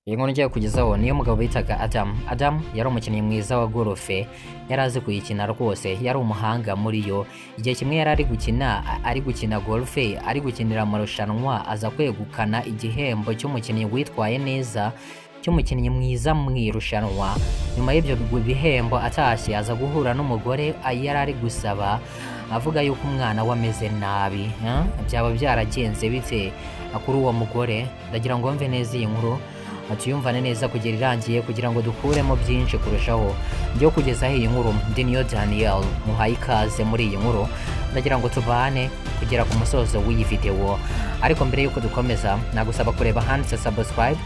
Iyi nkuru ngiye kugezaho niyo mugabo bitaga Adam yari umukinnyi mwiza wa golfe, yari azi kuyikina rwose, yari umuhanga muri yo. Igihe kimwe yari ari gukina golfe, ari gukinira amarushanwa, aza kwegukana igihembo cy'umukinnyi witwaye neza, cy'umukinnyi mwiza mu irushanwa. Nyuma y'ibyo bihembo atashye, aza guhura n'umugore yari ari gusaba, avuga yuko umwana we ameze nabi. Byaba byaragenze bite kuri uwo mugore? Ndagira ngo mve neza iyi nkuru atuyumvane neza kugera irangiye, kugira ngo dukuremo byinshi kurushaho. Njye kugezaho iyi nkuru ndi niyo Daniel, muhaye ikaze muri iyi nkuru. Ndagira ngo tubane kugera ku musozo w'iyi video, ariko mbere yuko dukomeza nagusaba kureba handitse subscribe,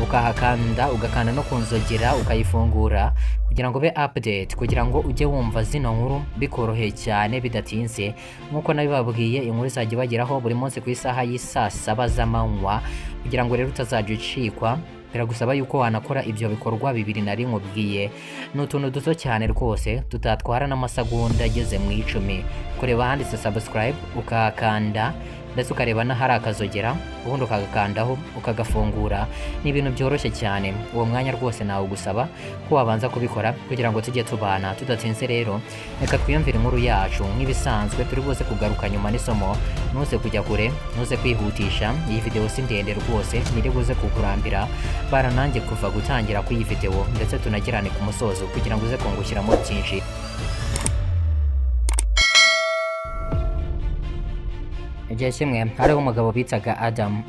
ugakanda no kunzogera ukayifungura, kugira ngo be update, kugira ngo ujye wumva zino nkuru bikoroheye cyane bidatinze. Nkuko nabibabwiye, inkuru izajya ibageraho buri munsi ku isaha y'isa 7 z'amanywa, kugira ngo rero utazajya ucikwa. Biragusaba yuko wanakora ibyo bikorwa bibiri nari nkubwiye. Ni utuntu duto cyane rwose, tutatwara n'amasegonda ageze mu 10. Kureba handitse subscribe ukakanda, ndetse ukareba n'ahari akazogera, ubundi ukagakandaho ukagafungura. Ni ibintu byoroshye cyane. Uwo mwanya rwose nawe ugusaba ko wabanza kubikora, kugira ngo tujye tubana tudatinze. Rero reka twiyumvire inkuru yacu nk'ibisanzwe. Turi bose kugaruka nyuma n'isomo, ntuze kujya kure, ntuze kwihutisha. Iyi video si ndende rwose, niri buze kukurambira baranange kuva gutangira ku iyi video, ndetse tunagirane ku musozo, kugira ngo uze kungushyiramo byinshi. Igihe kimwe hariho umugabo bitaga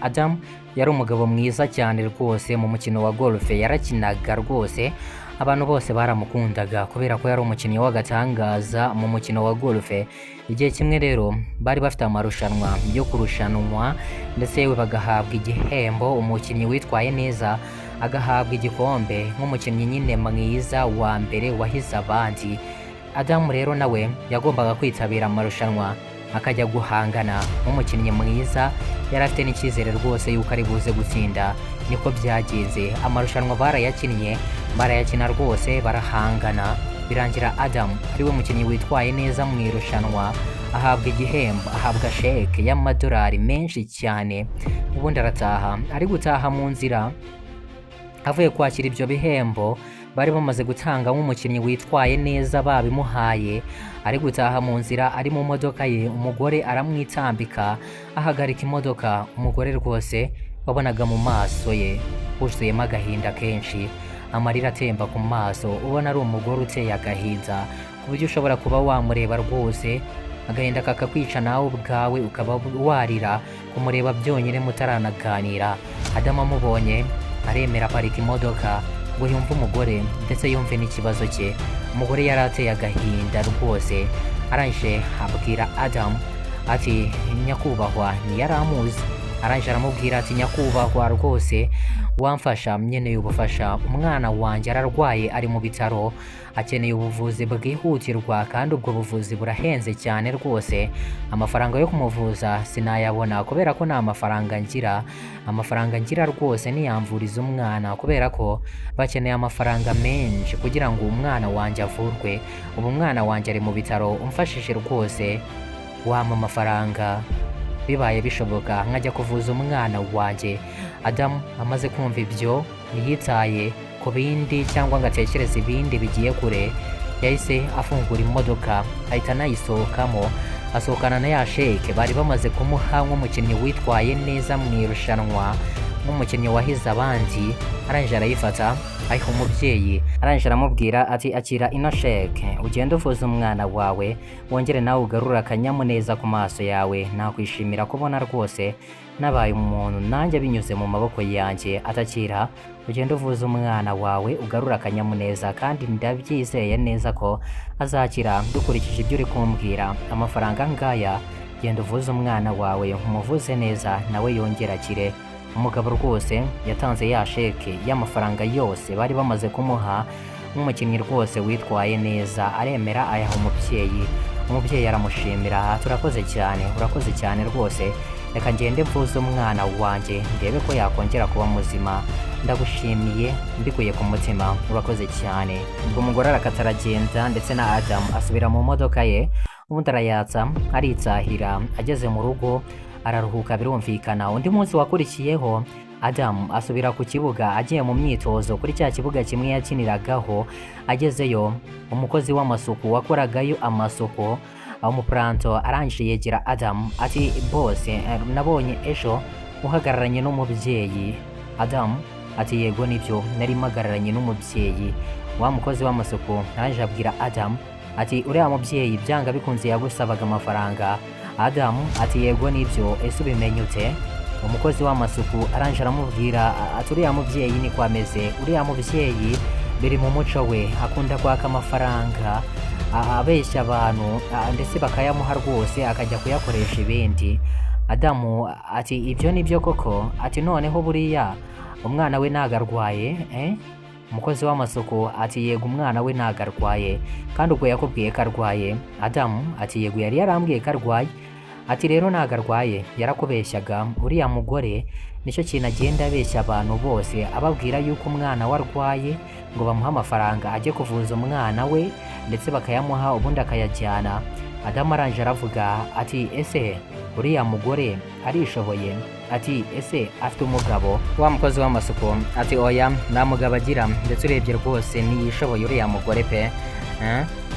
Adam yari umugabo mwiza cyane rwose mu mukino wa golfe. Yarakinaga rwose, abantu bose baramukundaga kubera ko yari umukinnyi w'agatangaza mu mukino wa golfe. Igihe kimwe rero bari bafite amarushanwa yo kurushanwa, ndetse yewe bagahabwa igihembo. Umukinnyi witwaye neza agahabwa igikombe nk'umukinnyi nyine mwiza wa mbere wahize abandi. Adam rero nawe yagombaga kwitabira amarushanwa, akajya guhangana nk'umukinnyi mwiza. Yari afite n'icyizere rwose yuko ari buze gutsinda. Niko byagenze, amarushanwa barayakina rwose, barahangana, birangira Adam ariwe mukinnyi witwaye neza mu irushanwa, ahabwa igihembo, ahabwa sheke y'amadolari menshi cyane. Ubundi arataha. Ari gutaha mu nzira avuye kwakira ibyo bihembo bari bamaze gutanga nk'umukinnyi witwaye neza babimuhaye, ari gutaha mu nzira, ari mu modoka ye, umugore aramwitambika, ahagarika imodoka. Umugore rwose wabonaga mu maso ye huzuyemo agahinda kenshi, amarira atemba ku maso. Ubona ari umugore uteye agahinda, ku buryo ushobora kuba wamureba rwose agahinda kakakwica, nawe ubwawe ukaba warira kumureba byonyine mutaranaganira. Adam amubonye aremera, aparika imodoka ngo yumve umugore, ndetse yumve n'ikibazo cye. Umugore yari ateye agahinda rwose. Arangije abwira Adam ati, nyakubahwa, ntiyari amuzi. Arangije aramubwira ati, nyakubahwa rwose wamfasha, nkeneye ubufasha. Umwana wanjye ararwaye, ari mu bitaro, akeneye ubuvuzi bwihutirwa, kandi ubwo buvuzi burahenze cyane rwose. Amafaranga yo kumuvuza sinayabona kubera ko nta mafaranga ngira. Amafaranga ngira rwose niyamvuriza umwana, kubera ko bakeneye amafaranga menshi kugira ngo umwana wanjye avurwe. Ubu umwana wanjye ari mu bitaro, umfashije rwose wampa amafaranga, bibaye bishoboka nkajya kuvuza umwana wanjye. Adam amaze kumva ibyo ntiyitaye ku bindi cyangwa ngo atekereze ibindi bigiye kure. Yahise afungura imodoka, ahita anayisohokamo, asohokana na ya sheke bari bamaze kumuha nk'umukinnyi witwaye neza mu irushanwa, nk'umukinnyi wahize abandi. Arangije arayifata ayiha umubyeyi. Arangije aramubwira ati, akira ino sheke, ugende uvuza umwana wawe, wongere nawe ugarura akanyamuneza ku maso yawe. Nakwishimira kubona rwose nabaye umuntu nanjye binyuze mu maboko yanjye. Atakira, ugende uvuza umwana wawe, ugarura akanyamuneza, kandi ndabyizeye neza ko azakira dukurikije ibyo uri kumbwira. Amafaranga ngaya, genda uvuze umwana wawe, umuvuze neza, nawe yongera akire. Umugabo rwose yatanze ya sheke y'amafaranga yose bari bamaze kumuha nk'umukinnyi rwose witwaye neza, aremera ayaha umubyeyi. Umubyeyi aramushimira, turakoze cyane, urakoze cyane rwose, reka ngende mvuze umwana wanjye ndebe ko yakongera kuba muzima. Ndagushimiye mbikuye ku mutima, urakoze cyane. Ubwo umugore arakata aragenda, ndetse na Adam asubira mu modoka ye. Ubundi arayatsa aritsahira. Ageze mu rugo araruhuka birumvikana. Undi munsi wakurikiyeho Adamu asubira ku kibuga agiye mu myitozo kuri cya kibuga kimwe yakiniragaho. Agezeyo umukozi w'amasuku wakoragayo amasuku umupuranto arangije yegera Adamu ati bose nabonye ejo uhagararanye n'umubyeyi. Adamu ati yego nibyo nari mpagararanye n'umubyeyi. Wa mukozi w'amasuku arangije abwira Adamu ati uriya mubyeyi byanga bikunze yagusabaga amafaranga. Adamu ati yego nibyo ese ubimenye ute? Umukozi w'amasuku arangije aramubwira ati uriya mubyeyi niko ameze, uriya mubyeyi biri mu muco we akunda kwaka amafaranga abeshya abantu ndetse bakayamuha rwose akajya kuyakoresha ibindi. Adamu ati ibyo nibyo koko? Ati noneho buriya umwana we ntago arwaye Umukozi w'amasuku ati yego umwana we ntago arwaye, kandi ubwo yakubwiye ko arwaye? Adamu ati yego yari yarambwiye ko arwaye. Ati rero ntago arwaye yarakubeshyaga, uriya mugore nicyo kintu agenda abeshya abantu bose ababwira yuko umwana we arwaye ngo bamuhe amafaranga ajye kuvuza umwana we ndetse bakayamuha ubundi akayajyana. Adamu arangije aravuga ati ese uriya mugore arishoboye? Ati ese afite umugabo? Wa mukozi w'amasuku ati oya nta mugabo agira, ndetse urebye rwose ntiyishoboye uriya mugore pe.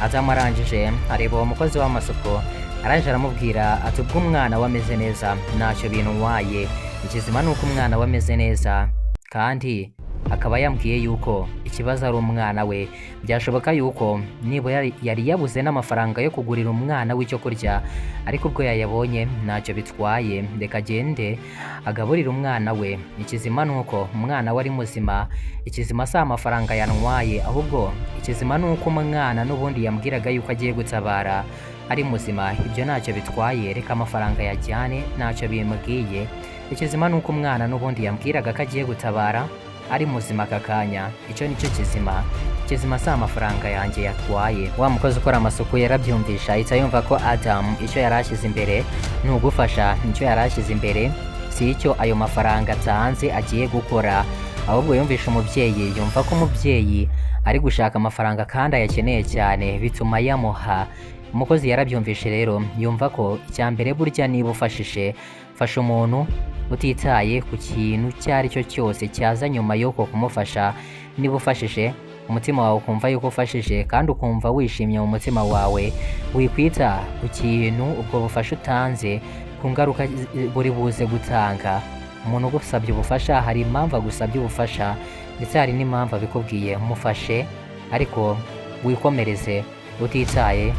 Adamu arangije areba uwo mukozi w'amasuku arangije aramubwira ati ubwo umwana we ameze neza ntacyo bintwaye, ikizima ni uko umwana we ameze neza, kandi akaba yambwiye yuko ikibazo ari umwana we. Byashoboka yuko nibura yari yabuze n'amafaranga yo kugurira umwana we icyo kurya, ariko ubwo yayabonye ntacyo bitwaye, reka agende agaburira umwana we. Ikizima ni uko umwana we ari muzima, ikizima si amafaranga yantwaye, ahubwo ikizima ni uko umwana n'ubundi yambwiraga yuko agiye gutabara ari muzima. Ibyo ntacyo bitwaye, reka amafaranga yajyane ntacyo bimubwiye. Ikizima ni uko umwana n'ubundi yambwiraga ko agiye gutabara ari muzima aka kanya, icyo nicyo kizima. Ikizima si amafaranga yanjye yatwaye. Wa mukozi ukora amasuku yarabyumvisha ahita yumva ko Adamu icyo yari ashyize imbere ni ugufasha, nicyo yari ashyize imbere, si icyo ayo mafaranga atanze agiye gukora. Ahubwo yumvisha umubyeyi, yumva ko umubyeyi ari gushaka amafaranga kandi ayakeneye cyane, bituma yamuha. Umukozi yarabyumvishe rero yumva ko icya mbere burya niba ufashije, fasha umuntu utitaye ku kintu icyo ari cyo cyose cyaza nyuma y'uko kumufasha. Niba ufashije umutima wawe ukumva yuko ufashije kandi ukumva wishimye mu mutima wawe, wikwita ku kintu ubwo bufasha utanze ku ngaruka buri buze gutanga. Umuntu ugusabye ubufasha hari impamvu agusabye ubufasha, ndetse hari n'impamvu abikubwiye. Mufashe ariko wikomereze utitaye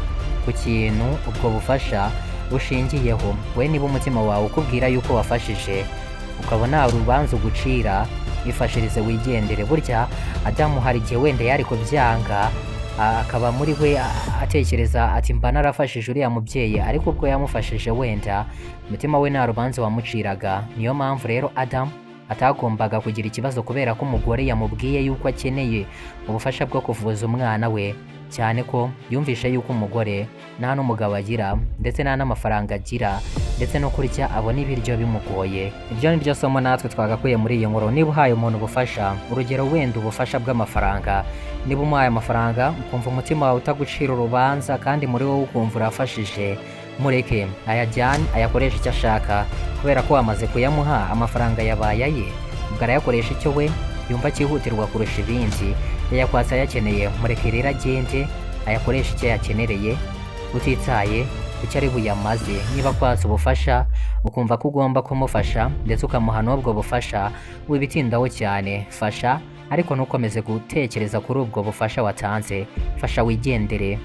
ku kintu ubwo bufasha bushingiyeho. We niba umutima wawe ukubwira yuko wafashije ukabona urubanza ugucira, ifashirize wigendere. Burya Adamu hari igihe wenda yari kubyanga, akaba muri we atekereza ati mba narafashije uriya mubyeyi, ariko ubwo yamufashije wenda umutima we nta rubanza wamuciraga. Niyo mpamvu rero Adamu atagombaga kugira ikibazo kubera ko umugore yamubwiye yuko akeneye ubufasha bwo kuvuza umwana we, cyane ko yumvishe yuko umugore nta n'umugabo agira ndetse nta n'amafaranga agira, ndetse no kurya abona ibiryo bimugoye. Ibyo ni ryo somo natwe twagakuye muri iyi nkuru. Niba uhaye umuntu ubufasha, urugero wenda ubufasha bw'amafaranga, niba umuhaye amafaranga ukumva umutima wawe utagucira urubanza kandi muri wowe ukumva urafashije, mureke ayajyane ayakoresha icyo ashaka, kubera ko wamaze kuyamuha amafaranga yabaye aye, ubwo arayakoresha icyo we yumva cyihutirwa kurusha ibindi. Yayakwatse ayakeneye, mureke rero agende ayakoresha icyo yakenereye utitaye icyo ari buyamaze. Niba kwatse ubufasha ukumva ko ugomba kumufasha ndetse ukamuha n'ubwo bufasha, wibitindaho cyane. Fasha ariko ntukomeze gutekereza kuri ubwo bufasha watanze. Fasha wigendere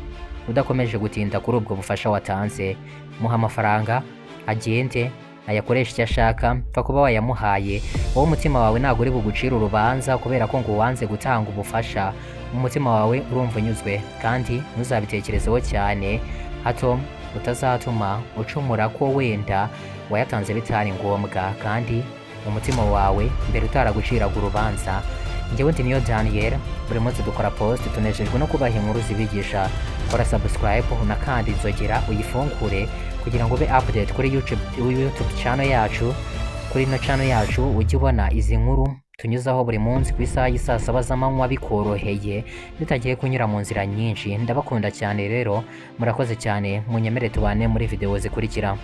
udakomeje gutinda kuri ubwo bufasha watanze. Muha amafaranga agende ayakoresha icyo ashaka, pfa kuba wayamuhaye. Wowe umutima wawe ntabwo uri bugucira urubanza kubera ko ngo wanze gutanga ubufasha. Mu mutima wawe urumva unyuzwe, kandi ntuzabitekerezeho cyane, hato utazatuma ucumura ko wenda wayatanze bitari ngombwa, kandi umutima wawe mbere utaraguciraga urubanza. Njyewe ndi Niyo Daniel, buri munsi dukora post, tunejejwe no kubaha inkuru zibigisha. Kora subscribe na kandi inzogera uyifungure kugira ngo ube update kuri YouTube channel yacu. Kuri ino channel yacu ujye ubona izi nkuru tunyuzaho buri munsi ku isaha y'isa 7 z'amanywa bikoroheye, bitagiye kunyura mu nzira nyinshi. Ndabakunda cyane rero, murakoze cyane, munyemere tubane muri video zikurikira.